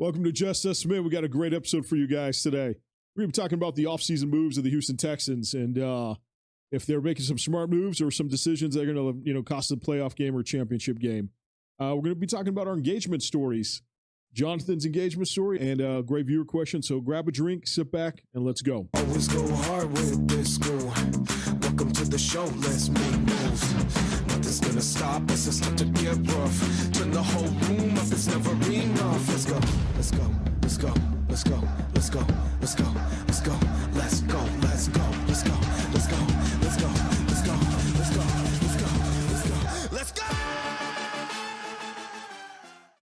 Welcome to Just Us Smith. We got a great episode for you guys today. We're going to be talking about the offseason moves of the Houston Texans and if they're making some smart moves or some decisions that are going to, cost a playoff game or a championship game. We're going to be talking about our engagement stories, Jonathan's engagement story, and a great viewer question. So grab a drink, sit back, and let's go. Always go hard with this school. Welcome to the show. Let's make moves. Nothing's gonna stop us. It's time to get rough. Turn the whole room up. It's never enough. Let's go. Let's go. Let's go. Let's go. Let's go. Let's go. Let's go. Let's go. Let's go. Let's go. Let's go. Let's go. Let's go. Let's go. Let's go. Let's go. Let's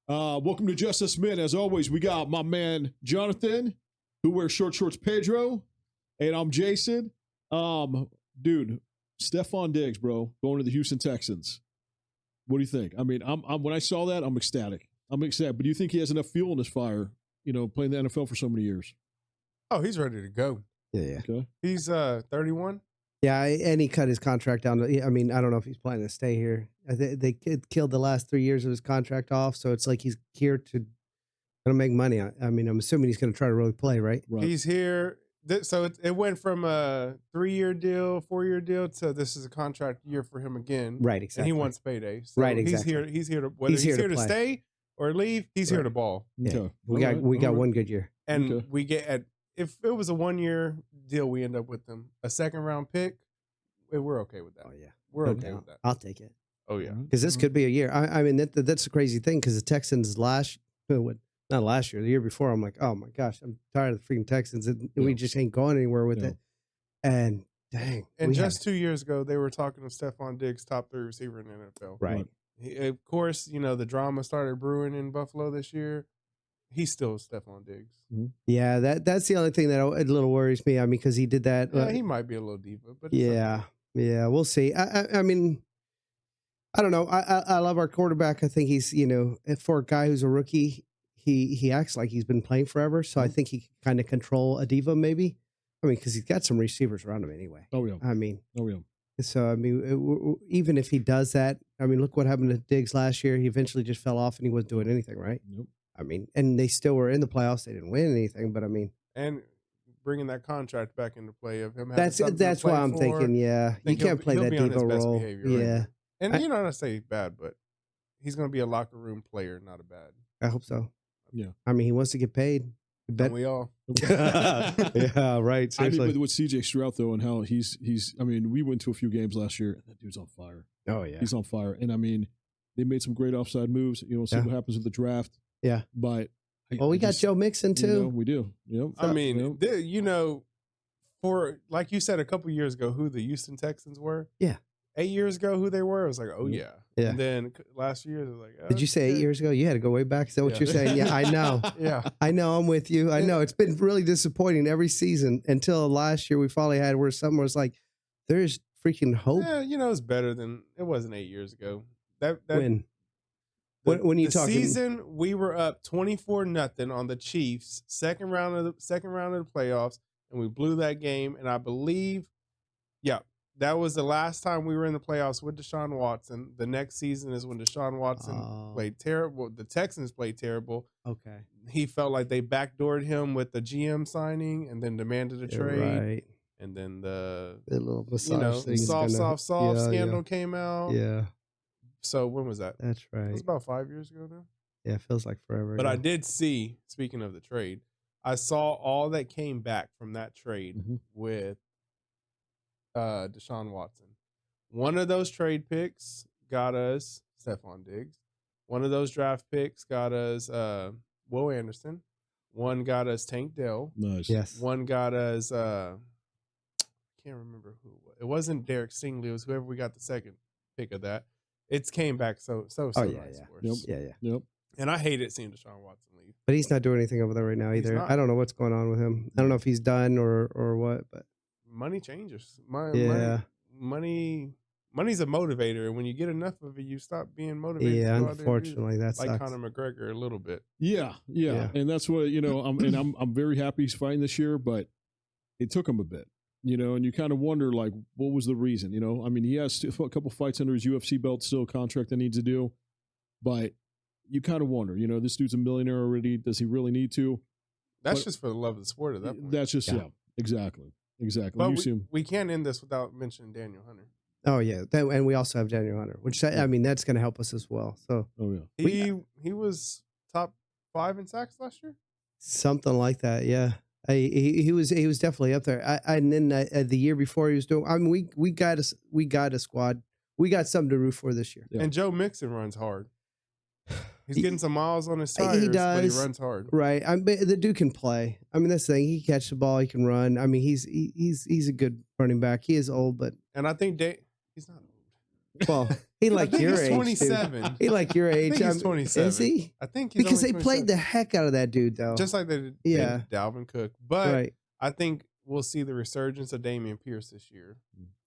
go. Welcome to Just Us Smith. As always, we got my man Jonathan, who wears short shorts, Pedro, and I'm Jason. Dude, Stephon Diggs, bro, going to the Houston Texans. What do you think? I mean, I'm when I saw that, I'm ecstatic. I'm ecstatic. But do you think he has enough fuel in his fire? Playing the NFL for so many years. Oh, he's ready to go. Yeah. Okay. He's 31. Yeah, and he cut his contract down. I mean, I don't know if he's planning to stay here. They killed the last 3 years of his contract off, so it's like he's here to make money. I mean, I'm assuming he's going to try to really play, right? He's here. So it went from a 3-year deal, 4-year deal to this is a contract year for him again. Right, exactly. And he wants payday. So right, exactly. He's here to whether he's here to stay or leave. He's here to ball. Yeah. Okay. We got one good year, and we get if it was a 1-year deal, we end up with them a 2nd-round pick. We're okay with that. Oh yeah, we're okay with that. I'll take it. Oh yeah, because this could be a year. I mean, that's a crazy thing because the Texans not last year, the year before, I'm like, oh my gosh, I'm tired of the freaking Texans, and we just ain't going anywhere with it. And dang, and just 2 years ago, they were talking to Stephon Diggs, top 3 receiver in the NFL. Right. Of course, the drama started brewing in Buffalo this year. He's still Stephon Diggs. Mm-hmm. Yeah, that's the only thing that a little worries me. I mean, because he did that. Yeah, he might be a little diva, but yeah, we'll see. I mean, I don't know. I love our quarterback. I think he's for a guy who's a rookie, he acts like he's been playing forever. So I think he can kind of control a diva maybe. I mean, because he's got some receivers around him anyway. Oh yeah. I mean. Oh yeah. So, I mean, even if he does that, I mean, look what happened to Diggs last year. He eventually just fell off and he wasn't doing anything, right? Nope. I mean, and they still were in the playoffs. They didn't win anything, but I mean. And bringing that contract back into play of him. That's why I'm thinking, yeah. You can't play that diva role. Yeah. Right? And not to say bad, but he's going to be a locker room player, not a bad. I hope so. Yeah. I mean, he wants to get paid. And we all. Yeah, right. Seriously. I mean, with CJ Stroud, though, and how he's I mean, we went to a few games last year, and that dude's on fire. Oh, yeah. He's on fire. And, I mean, they made some great offside moves. See what happens with the draft. Yeah. But. We got Joe Mixon, too. We do. Yep. I mean, for, like you said a couple years ago, who the Houston Texans were. Yeah. 8 years ago, who they were, I was like, oh, yeah. Yeah. And then last year, it was like, oh, did you say 8 years ago? You had to go way back. Is that what you're saying? Yeah, I know. Yeah. I know. I'm with you. I know. It's been really disappointing every season until last year we finally had where someone was like, there's freaking hope. Yeah, it's better than it wasn't 8 years ago. When you talking season, we were up 24-0 on the Chiefs, second round of the playoffs, and we blew that game. And I believe, that was the last time we were in the playoffs with Deshaun Watson. The next season is when Deshaun Watson played terrible. The Texans played terrible. Okay. He felt like they backdoored him with the GM signing and then demanded a trade. Right. And then the little massage soft scandal came out. Yeah. So when was that? That's right. It was about 5 years ago now. Yeah, it feels like forever. But I did see, speaking of the trade, I saw all that came back from that trade with Deshaun Watson. One of those trade picks got us Stephon Diggs. One of those draft picks got us Will Anderson. One got us Tank Dell. Nice. Yes. One got us I can't remember who it was. It wasn't Derek Stingley. It was whoever we got the second pick of that. It's came back so nice for us. Yep. And I hated seeing Deshaun Watson leave. But he's not doing anything over there right now either. I don't know what's going on with him. I don't know if he's done or what, but money changes. Money's a motivator, and when you get enough of it, you stop being motivated. Yeah, unfortunately, that's like Conor McGregor a little bit. Yeah, and that's what I'm very happy he's fighting this year, but it took him a bit. And you kind of wonder, like, what was the reason? I mean, he has a couple fights under his UFC belt, still a contract that needs to do. But, you kind of wonder, this dude's a millionaire already. Does he really need to? That's just for the love of the sport at that point. That's just, exactly. But You see him. we can't end this without mentioning Daniel Hunter. Oh yeah, and we also have Daniel Hunter, which I mean that's going to help us as well. So He was top 5 in sacks last year. Something like that, yeah. He was definitely up there. And then the year before he was doing. I mean, we got a squad. We got something to root for this year. Yeah. And Joe Mixon runs hard. He's getting some miles on his tires, he does, but he runs hard. Right. The dude can play. I mean, that's the thing. He can catch the ball. He can run. I mean, he's a good running back. He is old, but and I think he's not old. Well, he like your age. 27. Dude. He like your age. I think he's 27. Is he? I think he's because only they played the heck out of that dude, though. Just like they did Dalvin Cook. But I think we'll see the resurgence of Dameon Pierce this year.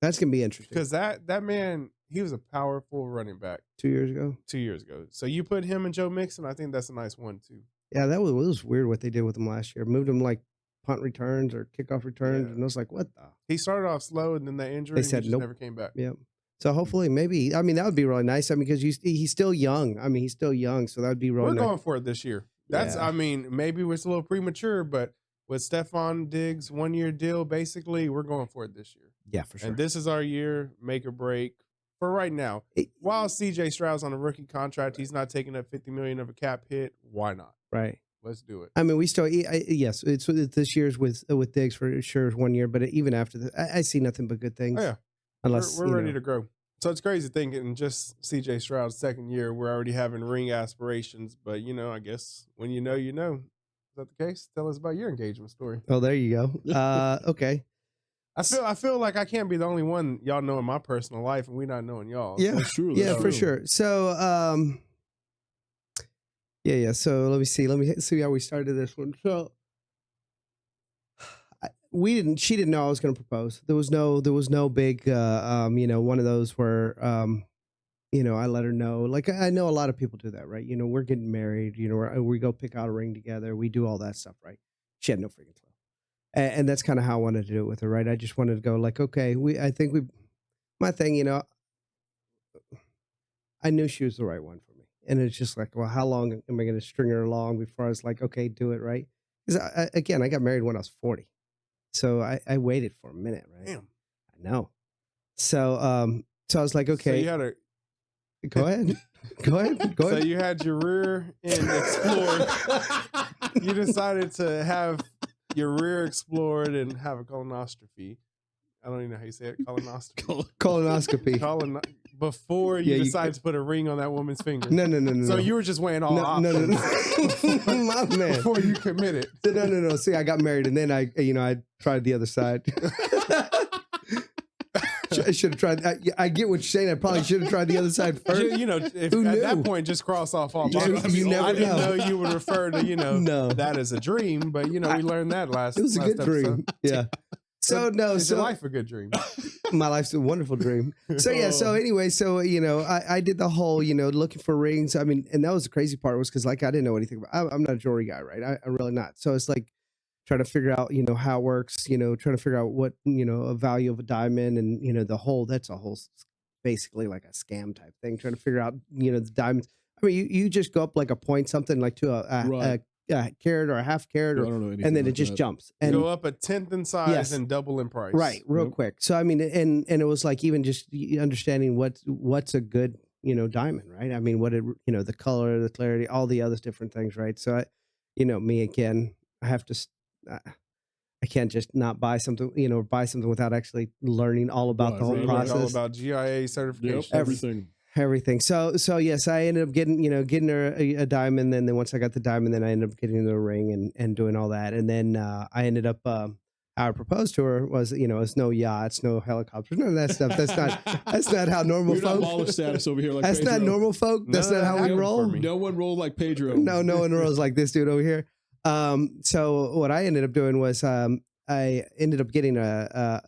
That's gonna be interesting because that man, he was a powerful running back 2 years ago. 2 years ago. So you put him and Joe Mixon, I think that's a nice 1-2. Yeah, that was weird what they did with him last year. Moved him like punt returns or kickoff returns, and I was like, what the? He started off slow, and then that injury, they said he just never came back. Yep. So hopefully, maybe, I mean, that would be really nice. I mean, because he's still young. I mean, he's still young, so that would be really nice. We're going for it this year. That's, I mean, maybe it's a little premature, but with Stephon Diggs' 1-year deal, basically, we're going for it this year. Yeah, for sure. And this is our year, make or break for right now. While C.J. Stroud's on a rookie contract, he's not taking up $50 million of a cap hit. Why not? Right. Let's do it. I mean, we still, yes, it's this year's with Diggs for sure is 1 year, but even after that, I see nothing but good things. Oh, yeah. Unless we're ready to grow. So it's crazy thinking just C.J. Stroud's second year, we're already having ring aspirations. But, I guess when you know, you know. Is that the case? Tell us about your engagement story. Oh, there you go. Okay. I feel like I can't be the only one y'all know in my personal life and we not knowing y'all. Yeah, that's true. Yeah, for sure. So, yeah. So let me see how we started this one. So she didn't know I was going to propose. There was no big, one of those where, I let her know. Like I know a lot of people do that, right? We're getting married. We go pick out a ring together. We do all that stuff, right? She had no freaking clue, and that's kind of how I wanted to do it with her, right? I just wanted to go like, okay, my thing, I knew she was the right one for me, and it's just like, well, how long am I going to string her along before I was like, okay, do it, right? Because I got married when I was 40. So I waited for a minute, right? Damn. I know. So I was like, okay. So you had a go ahead. So you had your rear end explored. You decided to have your rear explored and have a colonoscopy. I don't even know how you say it. Colonoscopy. Before you decided to put a ring on that woman's finger. No. So you were just weighing all options. No. My man. Before you committed. No. See, I got married and then I tried the other side. I should have tried. I get what you're saying. I probably should have tried the other side first. If at that point, just cross off all boxes. You never I didn't know. know you would refer to, that as a dream, but, we learned that last It was a good episode. dream. Yeah. So Is your life a good dream? My life's a wonderful dream. So yeah. So anyway, I did the whole, looking for rings. I mean, and that was the crazy part was because I didn't know anything about. I'm not a jewelry guy, right? I'm really not. So it's like trying to figure out, how it works. Trying to figure out what a value of a diamond and that's a whole basically like a scam type thing. Trying to figure out the diamonds. I mean, you just go up like a point something like to a carat or a half carat, and then it just jumps and go up a tenth in size and double in price, right? Real quick. So I mean, and it was like even just understanding what's a good diamond, right? I mean, what it the color, the clarity, all the other different things, right? So me again, I have to. I can't just not buy something, buy something without actually learning all about the whole process, all about GIA certification, everything. So yes, I ended up getting her a diamond. Then once I got the diamond, then I ended up getting the ring and doing all that. And then I ended up, how I proposed to her was, it's no yachts, no helicopters, none of that stuff. That's not how normal We're folk. Not baller status over here. Like that's Pedro. not normal folk. That's not how we roll. No one rolled like Pedro. No one rolls like this dude over here. So what I ended up doing was, I ended up getting a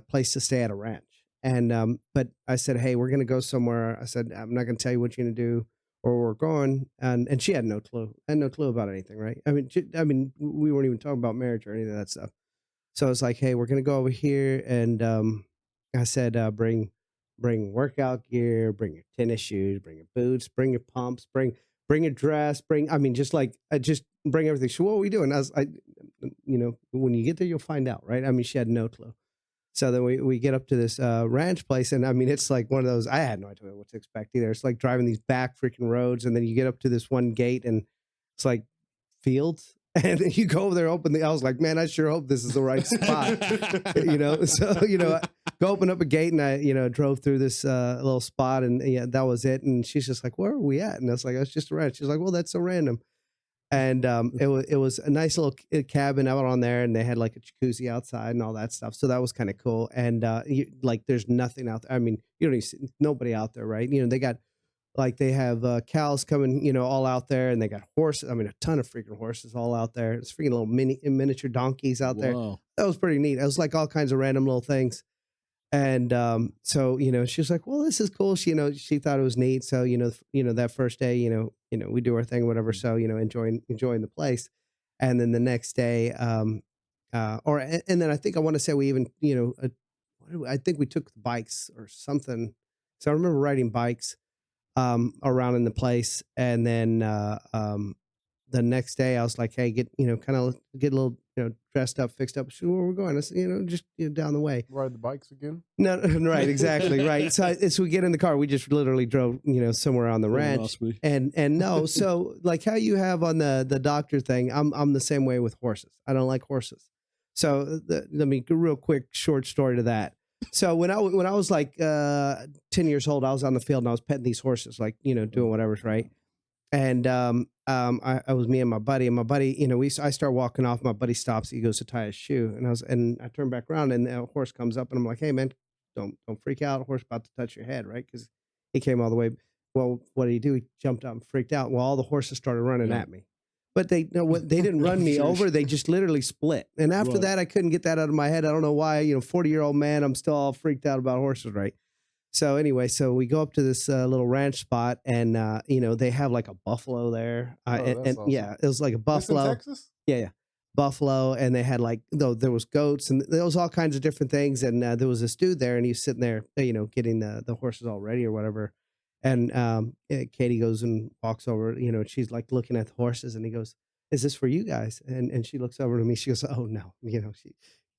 place to stay at a ranch. And, but I said, hey, we're going to go somewhere. I said, I'm not going to tell you what you're going to do or where we're going. And she had no clue. I had no clue about anything. Right. I mean, we weren't even talking about marriage or any of that stuff. So I was like, hey, we're going to go over here. And, I said, bring bring workout gear, bring your tennis shoes, bring your boots, bring your pumps, bring your dress, I mean, just like, just bring everything. So what are we doing? When you get there, you'll find out, right? I mean, she had no clue. So then we get up to this ranch place, and I mean, it's like one of those, I had no idea what to expect either. It's like driving these back freaking roads, and then you get up to this one gate, and it's like fields. And then you go over there, I was like, man, I sure hope this is the right spot. So, go open up a gate, and I, drove through this little spot, and yeah, that was it. And she's just like, where are we at? And I was like, it's just a ranch. She's like, well, that's so random. And it was a nice little cabin out on there, and they had like a jacuzzi outside and all that stuff. So that was kind of cool. And there's nothing out there. I mean, you don't even see nobody out there, right? They got they have cows coming, all out there, and they got horses. I mean, a ton of freaking horses all out there. It's freaking little miniature donkeys out there. That was pretty neat. It was like all kinds of random little things. And so she was like, well, this is cool. She thought it was neat. So that first day, we do our thing, whatever. So enjoying the place. And then the next day, and then I think I want to say we even I think we took the bikes or something. So I remember riding bikes around in the place. And then the next day I was like, hey, get a little dressed up, fixed up. Where we're going? I said, just down the way. Ride the bikes again? No, right, exactly, right. So we get in the car. We just literally drove, somewhere on the ranch. And no, so like how you have on the doctor thing, I'm the same way with horses. I don't like horses. So let me real quick short story to that. So when I was like 10 years old, I was on the field and I was petting these horses, like doing whatever's right. And I was me and my buddy, I start walking off. My buddy stops. He goes to tie his shoe, and I turn back around, and a horse comes up, and I'm like, hey man, don't freak out. A horse about to touch your head, right? Because he came all the way. Well, what did he do? He jumped up and freaked out. Well, all the horses started running at me, but they didn't run me over. They just literally split. And after that, I couldn't get that out of my head. I don't know why. 40-year-old man, I'm still all freaked out about horses, right? So anyway, we go up to this little ranch spot, and they have like a buffalo there, and awesome. Yeah, it was like a buffalo. This in Texas? Yeah, buffalo, and they had there was goats, and there was all kinds of different things, and there was this dude there, and he's sitting there, getting the horses all ready or whatever, and Katie goes and walks over, she's like looking at the horses, and he goes, "Is this for you guys?" And she looks over to me, she goes, "Oh no,"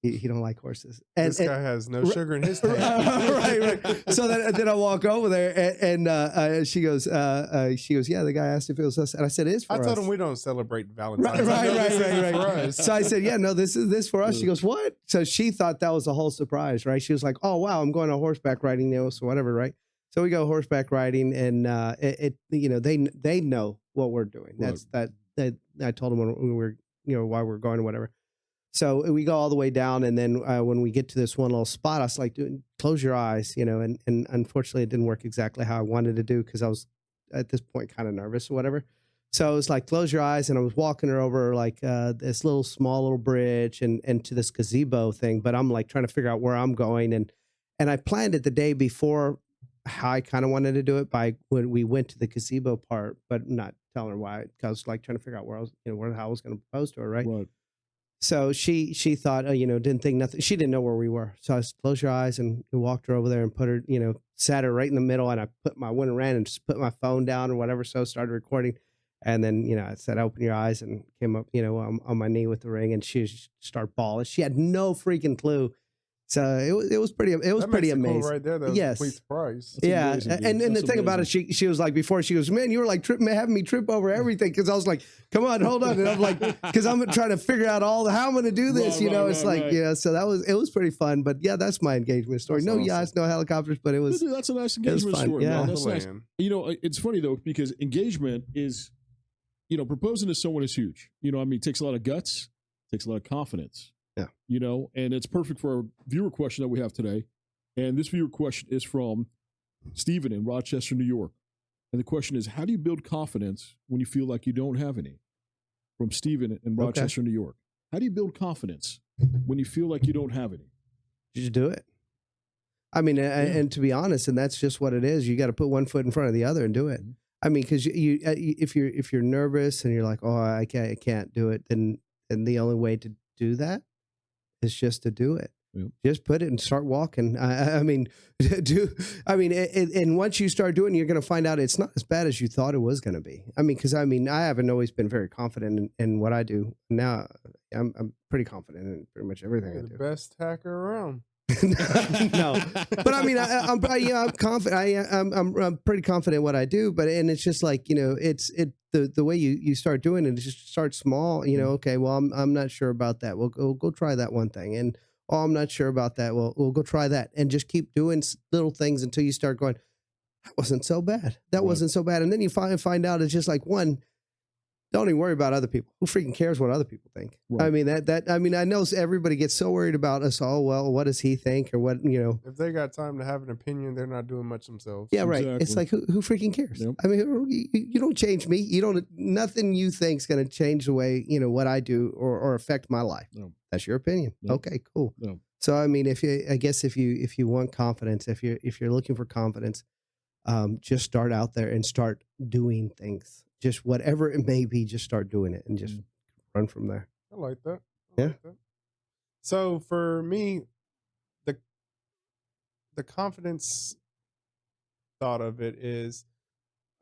he don't like horses. And this guy has no sugar in his tank. right. So then I walk over there, and she goes, yeah, the guy asked if it was us, and I said, it is for us. I told him we don't celebrate Valentine's. Right. So I said, yeah, no, this is for us. She goes, what? So she thought that was a whole surprise, right? She was like, oh wow, I'm going on horseback riding, so whatever, right? So we go horseback riding, and they know what we're doing. That's that I told them when we were, why we're going or whatever. So we go all the way down, and then when we get to this one little spot, I was like, dude, close your eyes, and unfortunately it didn't work exactly how I wanted to do, because I was at this point kind of nervous or whatever. So I was like, close your eyes, and I was walking her over like this small little bridge and to this gazebo thing, but I'm like trying to figure out where I'm going, and I planned it the day before how I kind of wanted to do it by when we went to the gazebo part, but not telling her why, because I was like trying to figure out where I was, how I was going to propose to her, right? So she thought, didn't think nothing. She didn't know where we were. So I said, close your eyes, and walked her over there and put her, sat her right in the middle. And I went around and just put my phone down or whatever. So started recording. And then, I said, open your eyes, and came up, on my knee with the ring, and she started bawling. She had no freaking clue. So it was pretty amazing. Cool right there. That was a complete surprise. That's amazing, and the thing about it, she was like, before, she goes, man, you were like having me trip over everything, because I was like, come on, hold on, and I'm like, because I'm trying to figure out how I'm going to do this, So it was pretty fun. But yeah, that's my engagement story. That's no awesome. Yachts, no helicopters, but it was. That's a nice engagement story. Yeah, man. That's nice. It's funny though, because engagement is, proposing to someone is huge. It takes a lot of guts, takes a lot of confidence. Yeah. And it's perfect for our viewer question that we have today. And this viewer question is from Steven in Rochester, New York. And the question is, how do you build confidence when you feel like you don't have any? From Steven in Rochester, New York. How do you build confidence when you feel like you don't have any? You just do it. I mean, and to be honest, and that's just what it is. You got to put one foot in front of the other and do it. I mean, because if you're nervous and you're like, oh, I can't do it, then the only way to do that is just to do it. Yep. Just put it and start walking. I mean, and once you start doing it, you're going to find out it's not as bad as you thought it was going to be. I mean, because I haven't always been very confident in what I do. Now I'm pretty confident in pretty much everything I The do. best hacker around. No, but I mean, I'm confident. I'm pretty confident in what I do. But it's just like, it's the way you start doing it. Just start small. Okay, well, I'm not sure about that. We'll go try that one thing, and I'm not sure about that. Well, we'll go try that, and just keep doing little things until you start going, that wasn't so bad. That wasn't so bad, and then you find out it's just like one. Don't even worry about other people. Who freaking cares what other people think? Right. I mean, I know everybody gets so worried about us. Oh, well, what does he think, or what, If they got time to have an opinion, they're not doing much themselves. Yeah, right. Exactly. It's like who freaking cares? Yep. I mean, you don't change me. You don't. Nothing you think's going to change the way what I do or affect my life. No. That's your opinion. No. Okay, cool. No. So I mean, if you want confidence, if you're looking for confidence, just start out there and start doing things. Just whatever it may be, just start doing it and just run from there. I like that. Yeah. Like that. So for me, the confidence thought of it is,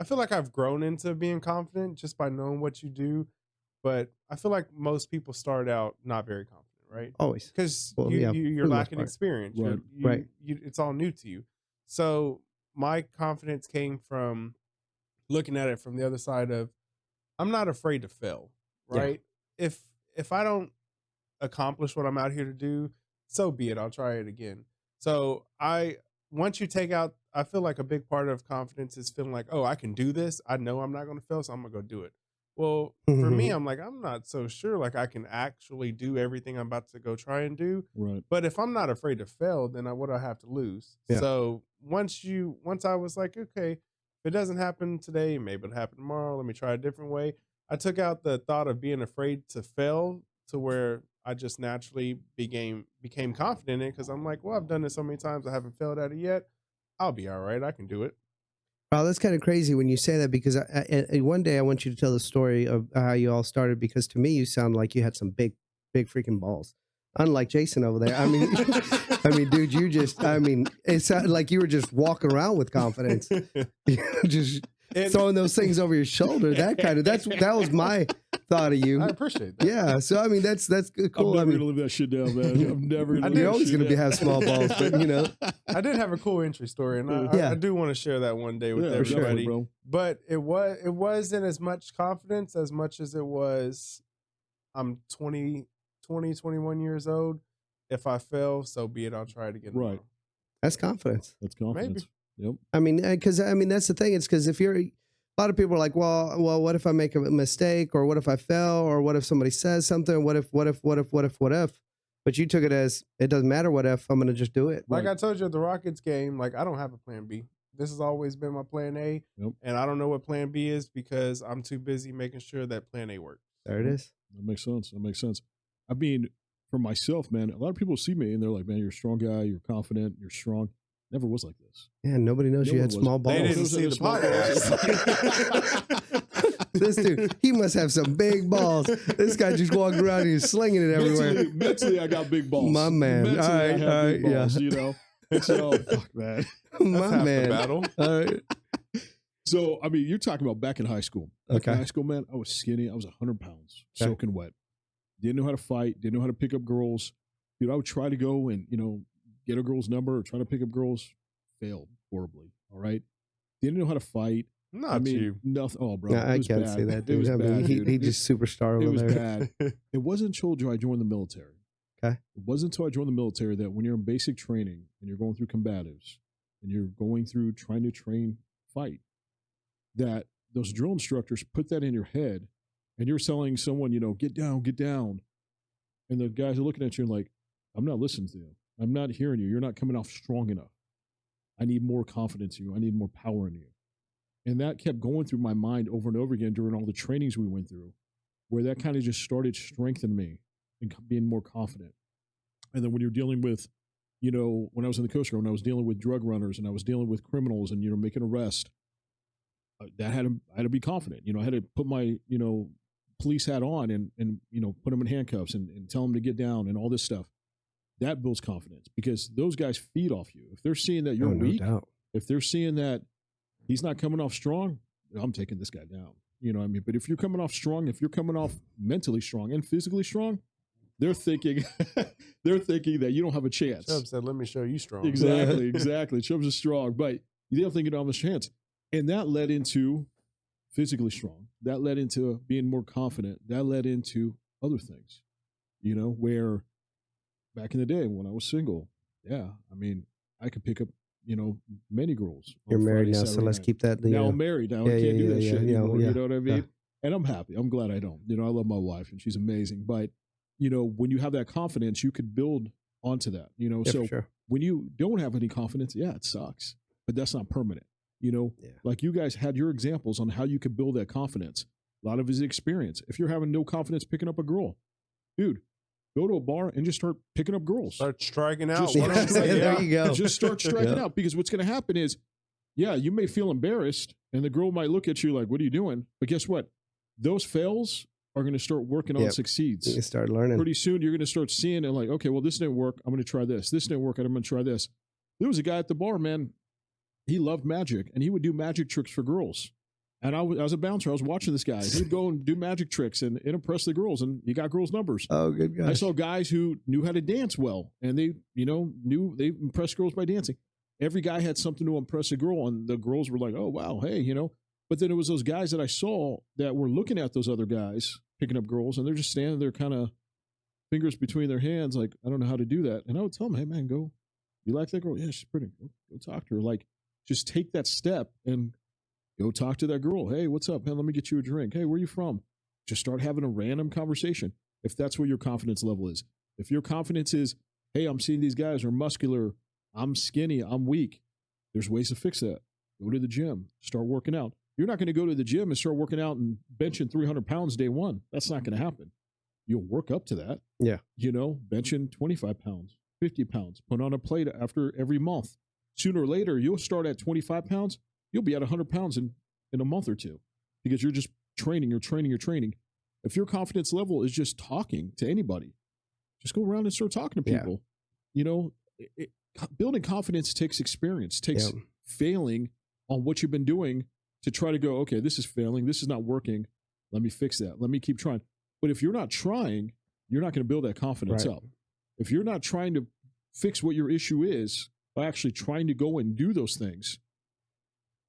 I feel like I've grown into being confident just by knowing what you do, but I feel like most people start out not very confident, right? Always. Because Well, you're for the most lacking part. experience. Right. Right. It's all new to you. So my confidence came from looking at it from the other side of, I'm not afraid to fail, right? If I don't accomplish what I'm out here to do, so be it. I'll try it again. So once you take out, I feel like a big part of confidence is feeling like, oh, I can do this. I know I'm not going to fail, so I'm going to go do it. Well, for me, I'm like, I'm not so sure like I can actually do everything I'm about to go try and do. Right. But if I'm not afraid to fail, then what do I have to lose? Yeah. So once I was like, okay, if it doesn't happen today, maybe it'll happen tomorrow. Let me try a different way. I took out the thought of being afraid to fail to where I just naturally became confident in it, because I'm like, well, I've done this so many times. I haven't failed at it yet. I'll be all right. I can do it. Wow, that's kind of crazy when you say that, because one day I want you to tell the story of how you all started, because to me you sound like you had some big freaking balls. Unlike Jaxson over there. I mean, dude, it sounded like you were just walking around with confidence. Just throwing those things over your shoulder. That was my thought of you. I appreciate that. Yeah. So I mean, that's cool. I'm never gonna live that shit down, man. I'm never gonna. You're always gonna have small balls, but I did have a cool entry story, and I do want to share that one day with everybody. Definitely, bro. But it wasn't as much confidence as much as it was, I'm 21 years old. If I fail, so be it. I'll try it again. Right. Tomorrow. that's confidence. That's confidence. Yep. I mean, because that's the thing. It's because if you're, a lot of people are like, well, what if I make a mistake, or what if I fail, or what if somebody says something? What if? But you took it as, it doesn't matter what if, I'm going to just do it. Like I told you at the Rockets game, like I don't have a plan B. This has always been my plan A. Yep. And I don't know what plan B is because I'm too busy making sure that plan A works. There it is. That makes sense. I mean, for myself, man, a lot of people see me and they're like, man, you're a strong guy. You're confident. You're strong. Never was like this. Yeah, nobody knows you had small balls. They didn't see the podcast. This dude, he must have some big balls. This guy just walking around and he's slinging it everywhere. Mentally, I got big balls. My man. Mentally, All right, I have big yeah. balls, you know? So, fuck that. My half man. the battle. All right. So, I mean, you're talking about back in high school. Back Okay. in high school, man, I was skinny. I was 100 pounds, Okay. soaking wet. Didn't know how to fight. Didn't know how to pick up girls. Dude, I would try to go and, get a girl's number or try to pick up girls. Failed horribly. All right. Didn't know how to fight. Not you. Nothing. Oh, bro. No, it I was can't bad. say that, It dude. was I mean, bad, he dude. just superstar It over was there. bad. It wasn't until I joined the military. Okay. It wasn't until I joined the military that when you're in basic training and you're going through combatives and you're going through trying to train fight, that those drill instructors put that in your head and you're telling someone, get down. And the guys are looking at you and like, I'm not listening to you. I'm not hearing you. You're not coming off strong enough. I need more confidence in you. I need more power in you. And that kept going through my mind over and over again during all the trainings we went through, where that kind of just started strengthening me and being more confident. And then when you're dealing with, when I was in the Coast Guard, when I was dealing with drug runners and I was dealing with criminals and, making arrests, I had to be confident. I had to put my, police hat on and put them in handcuffs and tell them to get down and all this stuff. that builds confidence because those guys feed off you. If they're seeing that you're weak, doubt. if they're seeing that he's not coming off strong, I'm taking this guy down. You know what I mean? But if you're coming off strong, if you're coming off mentally strong and physically strong, they're thinking that you don't have a chance. Chubb said, "Let me show you strong." Exactly. Chubbs is strong, but you don't think you don't have a chance. And that led into physically strong. That led into being more confident. That led into other things, you know, where back in the day when I was single, yeah, I mean, I could pick up, you know, many girls. You're married Friday, now, Saturday so let's night. keep that. Now I'm married. Now I can't do that shit anymore. yeah, You know what I mean? yeah. And I'm happy. I'm glad I don't. You know, I love my wife and she's amazing. But, you know, when you have that confidence, you could build onto that, you know. Yeah, so for sure. when you don't have any confidence, yeah, it sucks. But that's not permanent. You know, like you guys had your examples on how you could build that confidence. A lot of his experience. If you're having no confidence picking up a girl, dude, go to a bar and just start picking up girls. Start striking out. Just There you go. Just start striking out because what's going to happen is, yeah, you may feel embarrassed and the girl might look at you like, what are you doing? But guess what? Those fails are going to start working on succeeds. You start learning. Pretty soon you're going to start seeing and like, okay, well, this didn't work. I'm going to try this. This didn't work. I'm going to try this. There was a guy at the bar, man. He loved magic and he would do magic tricks for girls. And I was a bouncer. I was watching this guy. He'd go and do magic tricks and impress the girls, and he got girls' numbers. Oh, good guy. I saw guys who knew how to dance well, and they, you know, knew they impressed girls by dancing. Every guy had something to impress a girl, and the girls were like, "Oh, wow, hey," you know. But then it was those guys that I saw that were looking at those other guys picking up girls, and they're just standing there, kind of fingers between their hands, like, "I don't know how to do that." And I would tell them, "Hey, man, go. You like that girl? Yeah, she's pretty. Go talk to her. Like, just take that step and." Go talk to that girl. Hey, what's up? Man, let me get you a drink. Hey, where are you from? Just start having a random conversation. If that's what your confidence level is. If your confidence is, hey, I'm seeing these guys are muscular, I'm skinny, I'm weak. There's ways to fix that. Go to the gym. Start working out. You're not going to go to the gym and start working out and benching 300 pounds day one. That's not going to happen. You'll work up to that. Yeah. You know, benching 25 pounds, 50 pounds, put on a plate after every month. Sooner or later, you'll start at 25 pounds. You'll be at 100 pounds in a month or two because you're just training. If your confidence level is just talking to anybody, just go around and start talking to people. You know, building confidence takes experience, takes failing on what you've been doing to try to go, okay, this is failing. This is not working. Let me fix that. Let me keep trying. But if you're not trying, you're not going to build that confidence up. If you're not trying to fix what your issue is by actually trying to go and do those things,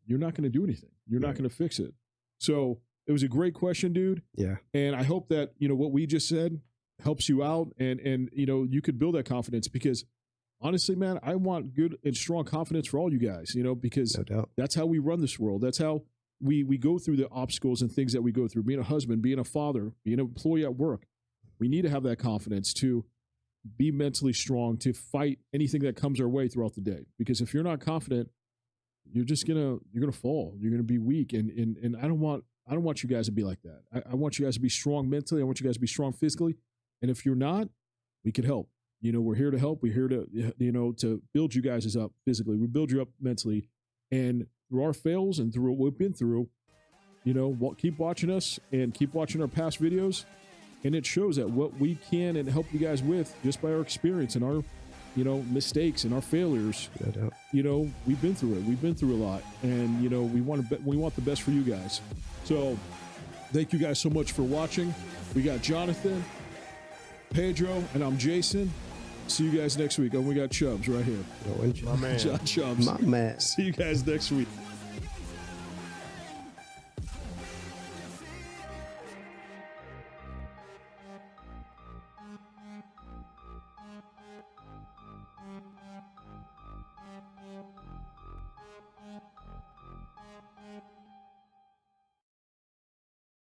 you're not going to do anything. You're not going to fix it. So it was a great question, dude. Yeah. And I hope that, you know, what we just said helps you out and, you know, you could build that confidence because honestly, man, I want good and strong confidence for all you guys, you know, because that's how we run this world. That's how we go through the obstacles and things that we go through, being a husband, being a father, being an employee at work. We need to have that confidence to be mentally strong, to fight anything that comes our way throughout the day. Because if you're not confident, you're gonna fall. You're gonna be weak, and I don't want you guys to be like that. I want you guys to be strong mentally. I want you guys to be strong physically. And if you're not, we could help. You know, we're here to help. We're here to, you know, to build you guys up physically. We build you up mentally, and through our fails and through what we've been through, you know, keep watching us and keep watching our past videos, and it shows that what we can and help you guys with just by our experience and our, you know, mistakes and our failures. No doubt. You know, we've been through it. We've been through a lot, and you know, we want the best for you guys. So, thank you guys so much for watching. We got Jonathan, Pedro, and I'm Jason. See you guys next week. And we got Chubbs right here. My man. Chubbs. My man. See you guys next week.